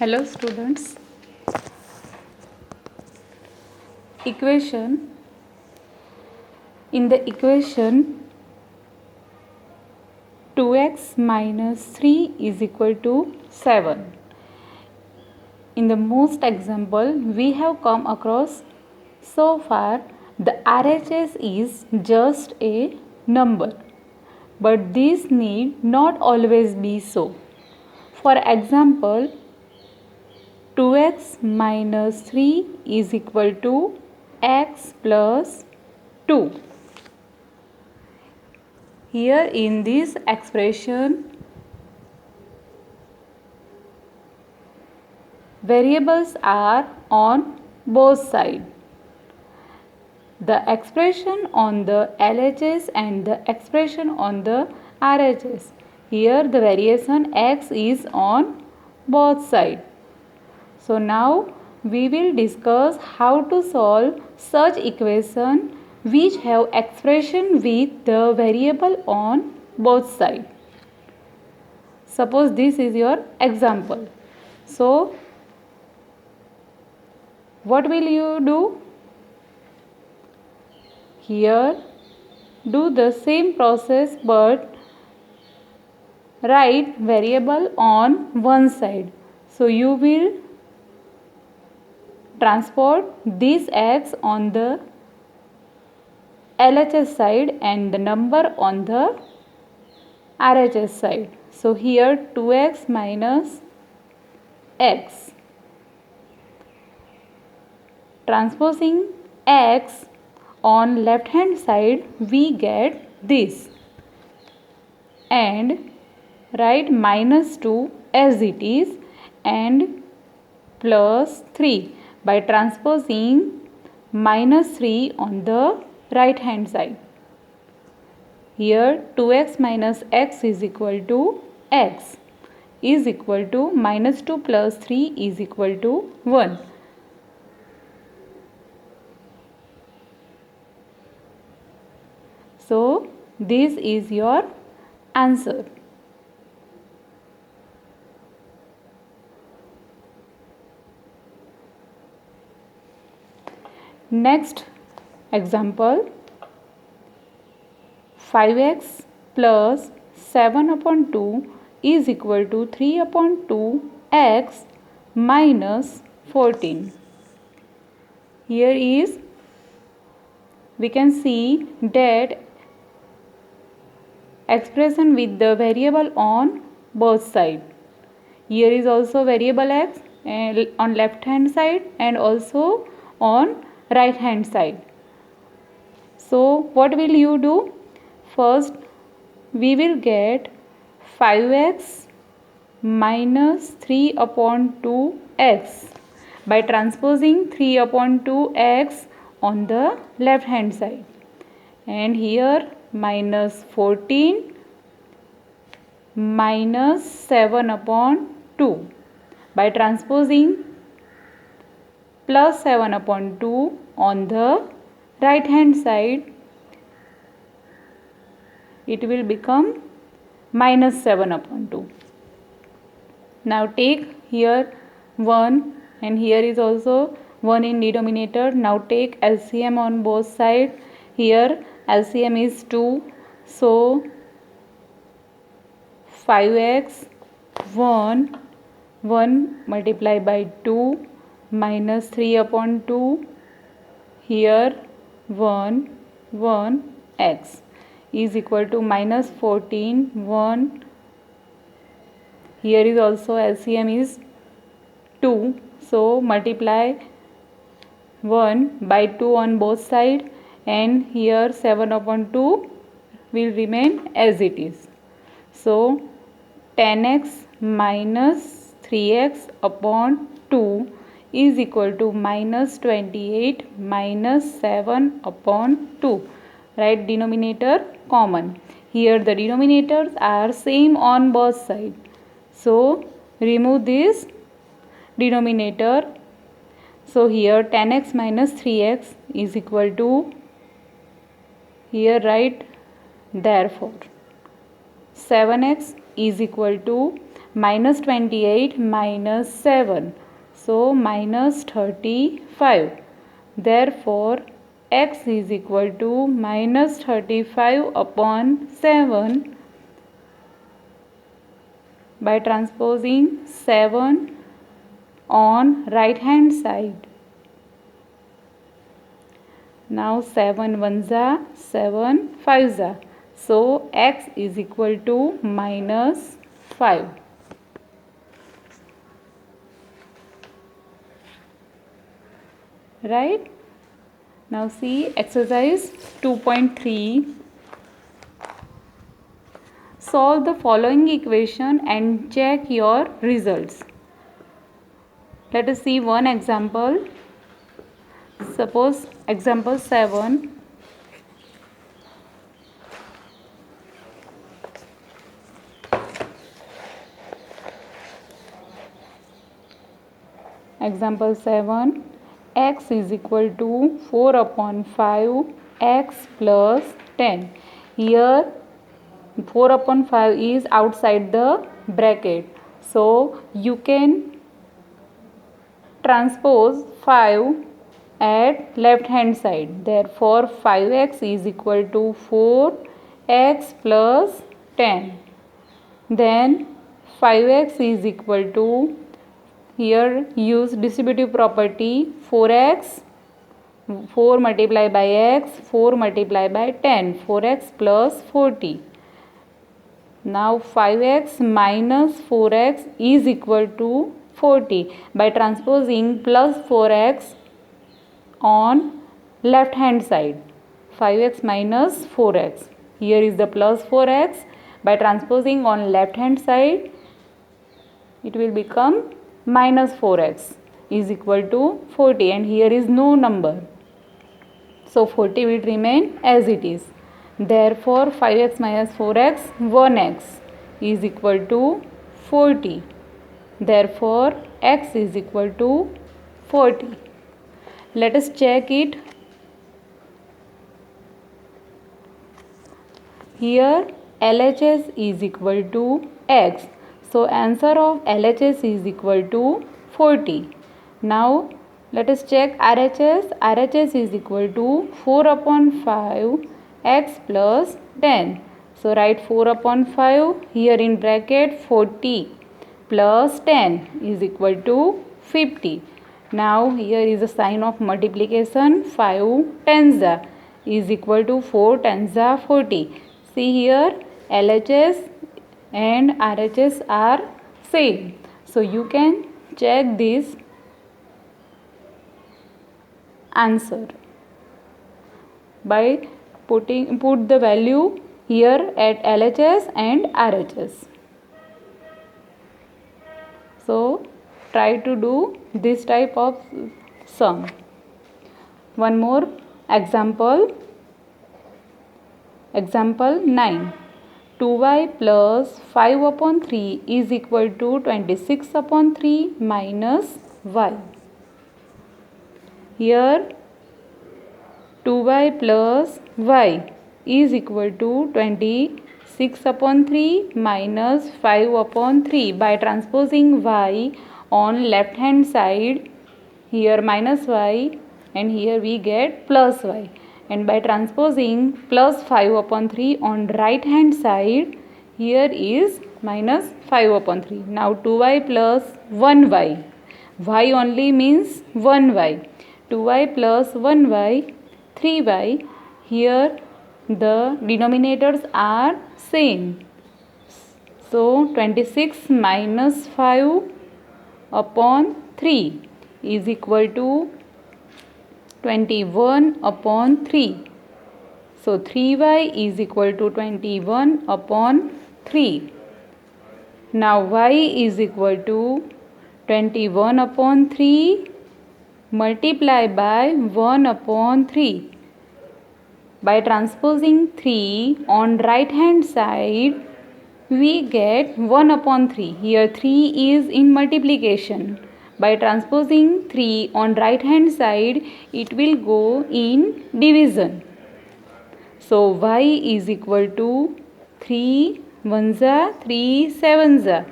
Hello students. Equation. In the equation 2x minus 3 is equal to 7. In the most example we have come across so far, the RHS is just a number, but this need not always be so. For example, 2x minus 3 is equal to x plus 2. Here in this expression, variables are on both sides. The expression on the LHS and the expression on the RHS. Here the variation x is on both sides. So now we will discuss how to solve such equation which have expression with the variable on both sides. Suppose this is your example. So what will you do? Here do the same process but write variable on one side. So you will transport this x on the LHS side and the number on the RHS side. So here 2x minus x. Transposing x on left hand side we get this and write minus 2 as it is and plus 3 by transposing minus 3 on the right hand side. Here 2x minus x is equal to x is equal to minus 2 plus 3 is equal to 1. So this is your answer. Next example, 5x plus 7 upon 2 is equal to 3 upon 2x minus 14. Here is we can see that expression with the variable on both sides. Here is also variable x on left hand side and also on right hand side. So what will you do? First we will get 5x minus 3 upon 2x by transposing 3 upon 2x on the left hand side, and here minus 14 minus 7 upon 2 by transposing plus 7 upon 2 on the right hand side, it will become minus 7 upon 2. Now take here 1 and here is also 1 in denominator. Now take LCM on both sides. Here LCM is 2. So 5x 1 multiplied by 2 minus 3 upon 2. Here 1 x is equal to minus 14 1. Here is also LCM is 2. So multiply 1 by 2 on both sides, and here 7 upon 2 will remain as it is. So 10x minus 3x upon 2 is equal to minus 28 minus 7 upon 2. Write denominator common. Here the denominators are same on both sides. So remove this denominator. So here 10x minus 3x is equal to, here write therefore 7x is equal to minus 28 minus 7, so minus 35. Therefore x is equal to minus 35 upon 7. By transposing 7 on right hand side. Now 7 ones are 7 fives are. So x is equal to minus 5. Right? Now see exercise 2.3. Solve the following equation and check your results. Let us see one example. Suppose example 7. Example 7. X is equal to 4 upon 5 x plus 10. Here 4 upon 5 is outside the bracket. So you can transpose 5 at left hand side. Therefore 5x is equal to 4x plus 10. Then 5x is equal to, here use distributive property, 4x, 4 multiplied by x, 4 multiplied by 10, 4x plus 40. Now 5x minus 4x is equal to 40. By transposing plus 4x on left hand side, 5x minus 4x. Here is the plus 4x. By transposing on left hand side, it will become minus 4x is equal to 40, and here is no number. So 40 will remain as it is. Therefore 5x minus 4x, 1x is equal to 40. Therefore x is equal to 40. Let us check it. Here LHS is equal to x. So answer of LHS is equal to 40. Now let us check RHS. RHS is equal to 4 upon 5 x plus 10. So write 4 upon 5 here in bracket, 40 plus 10 is equal to 50. Now here is a sign of multiplication. 5 tens is equal to 4 tens 40. See here LHS and RHS are same. So you can check this answer by put the value here at LHS and RHS. So try to do this type of sum. One more example. Example 9. 2y plus 5 upon 3 is equal to 26 upon 3 minus y. Here 2y plus y is equal to 26 upon 3 minus 5 upon 3. By transposing y on left hand side, here minus y and here we get plus y. And by transposing plus 5 upon 3 on right hand side, here is minus 5 upon 3. Now 2y plus 1y. Y only means 1y. 2y plus 1y, 3y. Here the denominators are same. So 26 minus 5 upon 3 is equal to 21 upon 3. So 3y is equal to 21 upon 3. Now y is equal to 21 upon 3 multiplied by 1 upon 3. By transposing 3 on right hand side, we get 1 upon 3. Here 3 is in multiplication. By transposing 3 on right hand side, it will go in division. So y is equal to 3 ones are 3 sevens are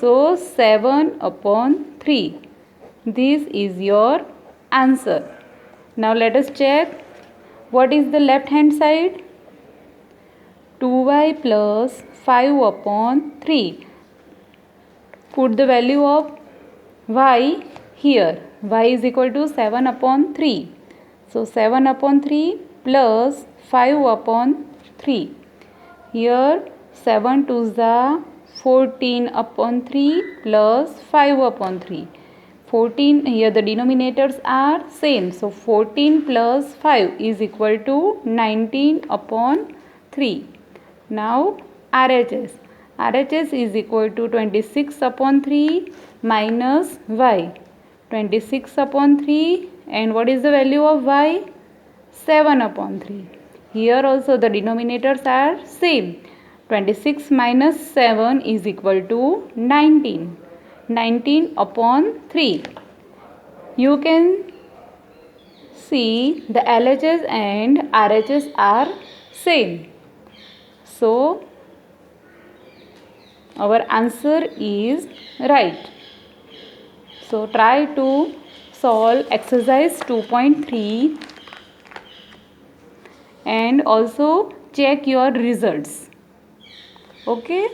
So 7/3. This is your answer. Now let us check what is the left hand side. 2y plus 5/3. Put the value of y here. Y is equal to 7/3. So 7/3 plus 5/3. Here 7 2s are 14/3 plus 5/3. 14, here the denominators are same. So 14 plus 5 is equal to 19/3. Now RHS. RHS is equal to 26/3 minus y. 26/3, and what is the value of y? 7/3. Here also the denominators are same. 26 minus 7 is equal to 19. 19/3. You can see the LHS and RHS are same. So our answer is right. So try to solve exercise 2.3 and also check your results. Okay.